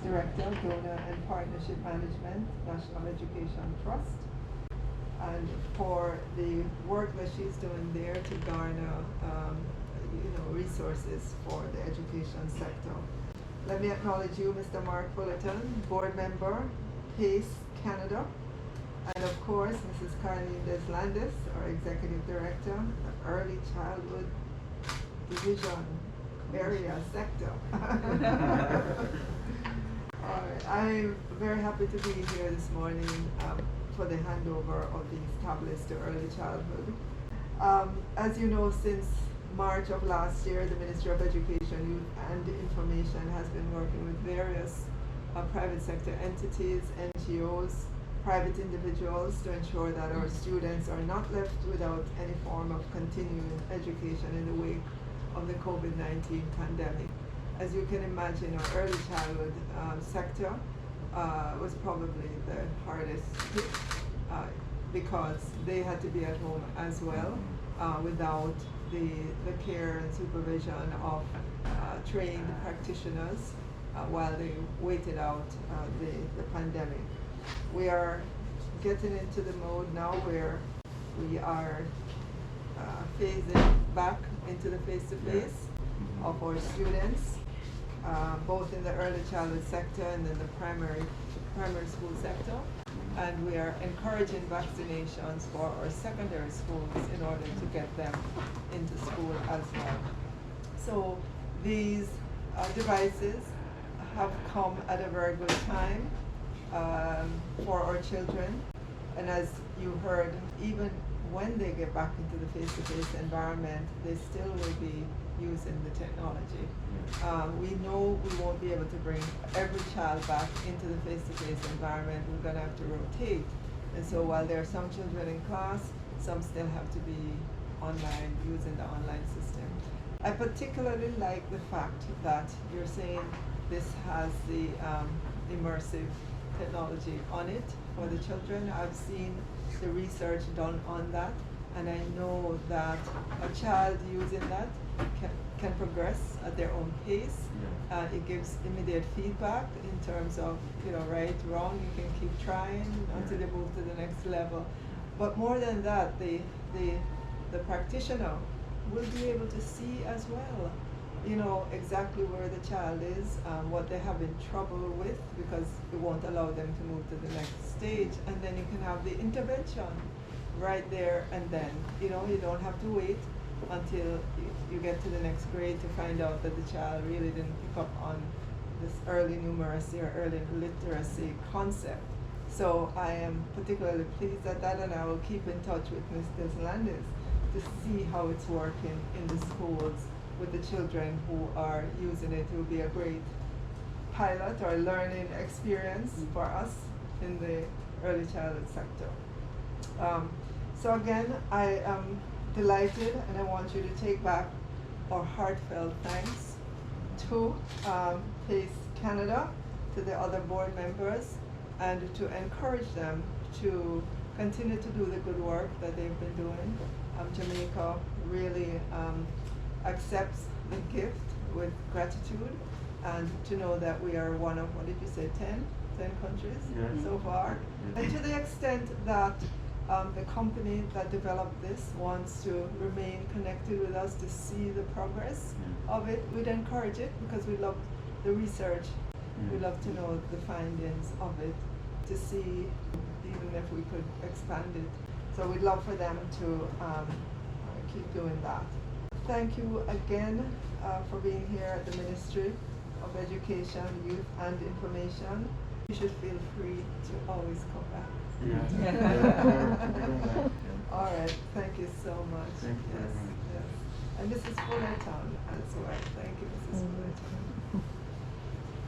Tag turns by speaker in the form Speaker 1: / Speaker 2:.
Speaker 1: Director, Donor and Partnership Management, National Education Trust, and for the work that she's doing there to garner resources for the education sector. Let me acknowledge you, Mr. Mark Fullerton, Board Member, PACE Canada, and of course, Mrs. Carlene Deslandes, our Executive Director, the Early Childhood Division Area Sector. All right. I'm very happy to be here this morning for the handover of these tablets to early childhood. As you know, since March of last year, the Ministry of Education, Youth and Information has been working with various private sector entities, NGOs, private individuals to ensure that our students are not left without any form of continuing education in the wake of the COVID-19 pandemic. As you can imagine, our early childhood sector was probably the hardest hit because they had to be at home as well without the care and supervision of trained practitioners while they waited out the pandemic. We are getting into the mode now where we are phasing back into the face-to-face of our students, both in the early childhood sector and in the primary school sector. And we are encouraging vaccinations for our secondary schools in order to get them into school as well. So these devices have come at a very good time for our children. And as you heard, even when they get back into the face-to-face environment, they still will be using the technology. We know we won't be able to bring every child back into the face-to-face environment. We're going to have to rotate. And so while there are some children in class, some still have to be online, using the online system. I particularly like the fact that you're saying this has the immersive technology on it for the children. I've seen the research done on that, and I know that a child using that can progress at their own pace. It gives immediate feedback in terms of, right, wrong, you can keep trying until you move to the next level. But more than that, the practitioner will be able to see as well, exactly where the child is, what they're having trouble with, because it won't allow them to move to the next stage. And then you can have the intervention right there and then. You don't have to wait until you get to the next grade to find out that the child really didn't pick up on this early numeracy or early literacy concept. So I am particularly pleased at that, and I will keep in touch with Ms. Deslandes to see how it's working in the schools with the children who are using it. It will be a great pilot or learning experience for us in the early childhood sector. So again, I am delighted, and I want you to take back our heartfelt thanks to PACE Canada, to the other board members, and to encourage them to continue to do the good work that they've been doing. Jamaica really accepts the gift with gratitude, and to know that we are one of, what did you say, 10 countries so far. And to the extent that the company that developed this wants to remain connected with us to see the progress of it, we'd encourage it, because we love the research. We love to know the findings of it, to see even if we could expand it. So we'd love for them to keep doing that. Thank you again for being here at the Ministry of Education, Youth and Information. You should feel free to always come back. All right, thank you so much.
Speaker 2: Thank you.
Speaker 1: Yes. And Mrs. Fullerton as well. Thank you, Mrs. Fullerton.